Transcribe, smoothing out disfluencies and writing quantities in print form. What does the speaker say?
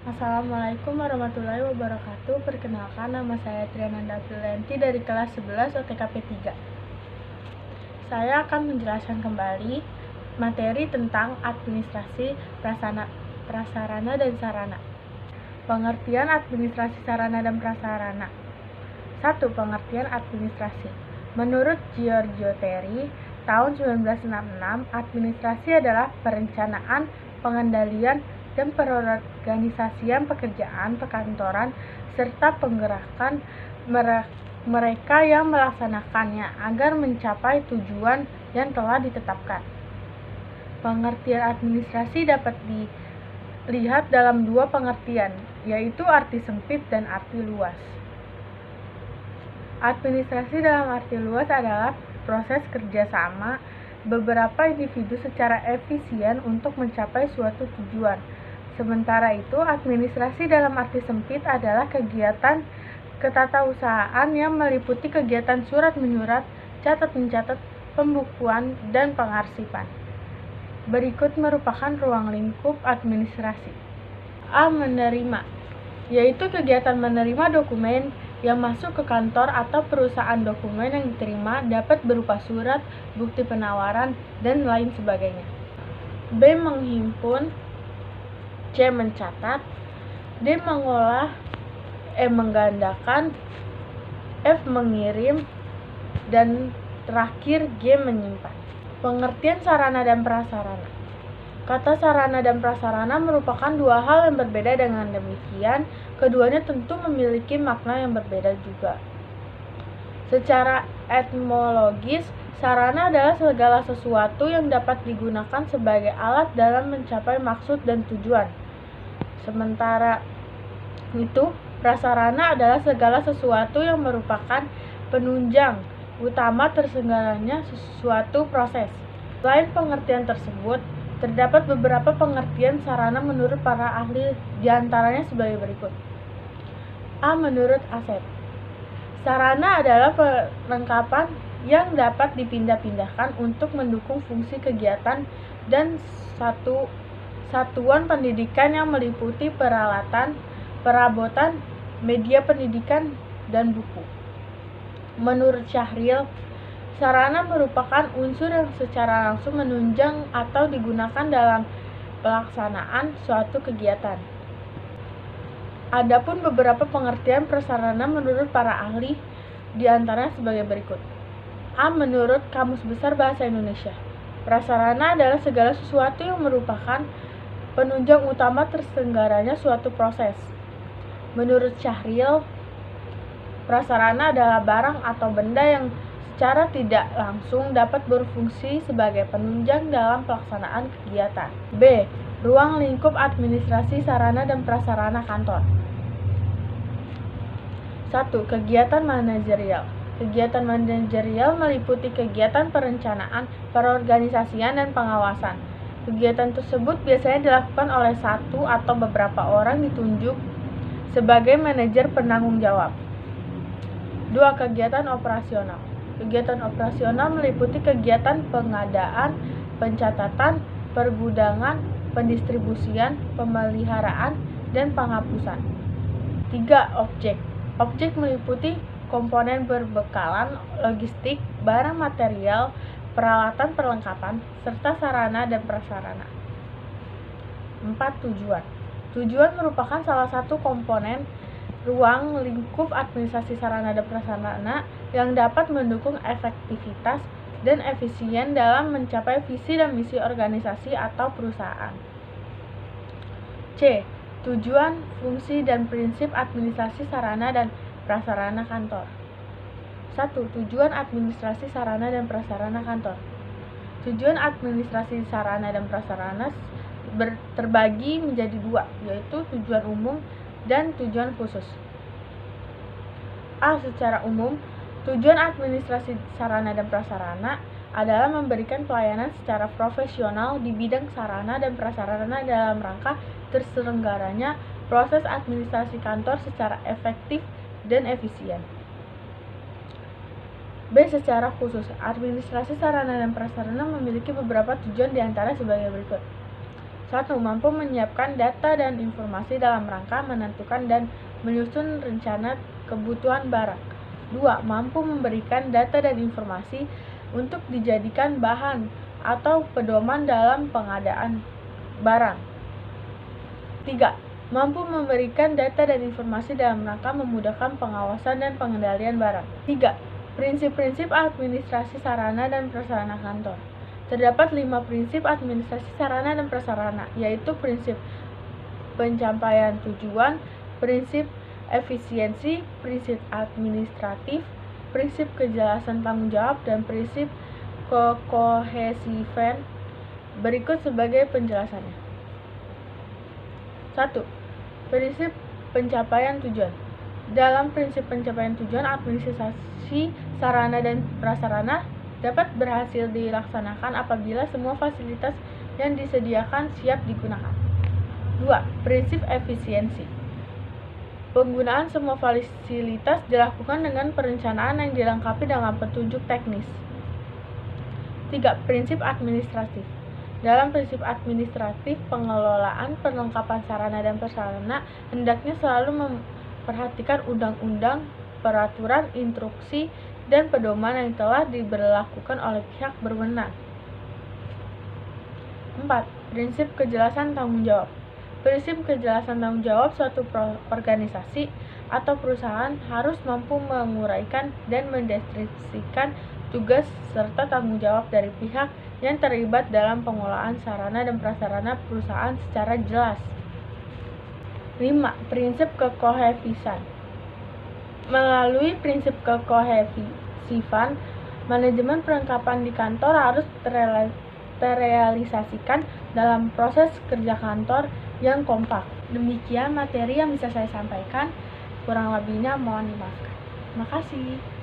Assalamualaikum warahmatullahi wabarakatuh. Perkenalkan, nama saya Triananda Aprilianti dari kelas 11 OTKP 3. Saya akan menjelaskan kembali materi tentang administrasi prasarana dan sarana. Pengertian administrasi sarana dan prasarana. 1. Pengertian administrasi. Menurut Giorgio Terry, tahun 1966, administrasi adalah perencanaan, pengendalian, dan perorganisasian pekerjaan perkantoran serta penggerakan mereka yang melaksanakannya agar mencapai tujuan yang telah ditetapkan. Pengertian administrasi dapat dilihat dalam dua pengertian, yaitu arti sempit dan arti luas. Administrasi dalam arti luas adalah proses kerjasama beberapa individu secara efisien untuk mencapai suatu tujuan. Sementara itu, administrasi dalam arti sempit adalah kegiatan ketatausahaan yang meliputi kegiatan surat-menyurat, catat-mencatat, pembukuan, dan pengarsipan. Berikut merupakan ruang lingkup administrasi. A. Menerima, yaitu kegiatan menerima dokumen yang masuk ke kantor atau perusahaan. Dokumen yang diterima dapat berupa surat, bukti penawaran, dan lain sebagainya. B. Menghimpun, C. Mencatat, D. Mengolah, E. Menggandakan, F. Mengirim, dan terakhir G. Menyimpan. Pengertian sarana dan prasarana. Kata sarana dan prasarana merupakan dua hal yang berbeda. Dengan demikian, keduanya tentu memiliki makna yang berbeda juga. Secara etimologis, sarana adalah segala sesuatu yang dapat digunakan sebagai alat dalam mencapai maksud dan tujuan. Sementara itu, prasarana adalah segala sesuatu yang merupakan penunjang utama terselenggaranya suatu proses. Selain pengertian tersebut, terdapat beberapa pengertian sarana menurut para ahli, diantaranya sebagai berikut. A. Menurut Asep, sarana adalah perlengkapan yang dapat dipindah-pindahkan untuk mendukung fungsi kegiatan dan satuan pendidikan yang meliputi peralatan, perabotan, media pendidikan, dan buku. Menurut Syahril, sarana merupakan unsur yang secara langsung menunjang atau digunakan dalam pelaksanaan suatu kegiatan. Adapun beberapa pengertian prasarana menurut para ahli, diantaranya sebagai berikut. A. Menurut Kamus Besar Bahasa Indonesia, prasarana adalah segala sesuatu yang merupakan penunjang utama terselenggaranya suatu proses. Menurut Syahril, prasarana adalah barang atau benda yang secara tidak langsung dapat berfungsi sebagai penunjang dalam pelaksanaan kegiatan. B. Ruang lingkup administrasi sarana dan prasarana kantor. 1. Kegiatan manajerial. Kegiatan manajerial meliputi kegiatan perencanaan, perorganisasian, dan pengawasan. Kegiatan tersebut biasanya dilakukan oleh satu atau beberapa orang ditunjuk sebagai manajer penanggung jawab. 2. Kegiatan operasional. Kegiatan operasional meliputi kegiatan pengadaan, pencatatan, pergudangan, pendistribusian, pemeliharaan, dan penghapusan. 3. Objek. Objek meliputi komponen berbekalan, logistik, barang material, peralatan perlengkapan, serta sarana dan prasarana. 4. Tujuan. Tujuan merupakan salah satu komponen ruang lingkup administrasi sarana dan prasarana yang dapat mendukung efektivitas dan efisien dalam mencapai visi dan misi organisasi atau perusahaan. C. Tujuan, fungsi, dan prinsip administrasi sarana dan prasarana kantor. 1. Tujuan administrasi sarana dan prasarana kantor. Tujuan administrasi sarana dan prasarana terbagi menjadi dua, yaitu tujuan umum dan tujuan khusus. A. Secara umum, tujuan administrasi sarana dan prasarana adalah memberikan pelayanan secara profesional di bidang sarana dan prasarana dalam rangka terselenggaranya proses administrasi kantor secara efektif dan efisien. B. Secara khusus, administrasi sarana dan prasarana memiliki beberapa tujuan diantara sebagai berikut. 1. Mampu menyiapkan data dan informasi dalam rangka menentukan dan menyusun rencana kebutuhan barang. 2. Mampu memberikan data dan informasi untuk dijadikan bahan atau pedoman dalam pengadaan barang. 3. Mampu memberikan data dan informasi dalam rangka memudahkan pengawasan dan pengendalian barang. 3. Prinsip-prinsip administrasi sarana dan prasarana kantor. Terdapat 5 prinsip administrasi sarana dan prasarana, yaitu prinsip pencapaian tujuan, prinsip efisiensi, prinsip administratif, prinsip kejelasan tanggung jawab, dan prinsip kekohesivan. Berikut sebagai penjelasannya. 1. Prinsip pencapaian tujuan. Dalam prinsip pencapaian tujuan, administrasi sarana dan prasarana dapat berhasil dilaksanakan apabila semua fasilitas yang disediakan siap digunakan. 2. Prinsip efisiensi. Penggunaan semua fasilitas dilakukan dengan perencanaan yang dilengkapi dengan petunjuk teknis. 3. Prinsip administratif. Dalam prinsip administratif, pengelolaan perlengkapan sarana dan prasarana hendaknya selalu memperhatikan undang-undang, peraturan, instruksi, dan pedoman yang telah diberlakukan oleh pihak berwenang. 4. Prinsip kejelasan tanggung jawab. Prinsip kejelasan tanggung jawab suatu organisasi atau perusahaan harus mampu menguraikan dan mendeskripsikan tugas serta tanggung jawab dari pihak yang terlibat dalam pengelolaan sarana dan prasarana perusahaan secara jelas. 5. Prinsip kekohesivan. Melalui prinsip kekohesivan, manajemen perlengkapan di kantor harus terrealisasikan dalam proses kerja kantor yang kompak. Demikian materi yang bisa saya sampaikan, kurang lebihnya mohon dimaafkan. Terima kasih.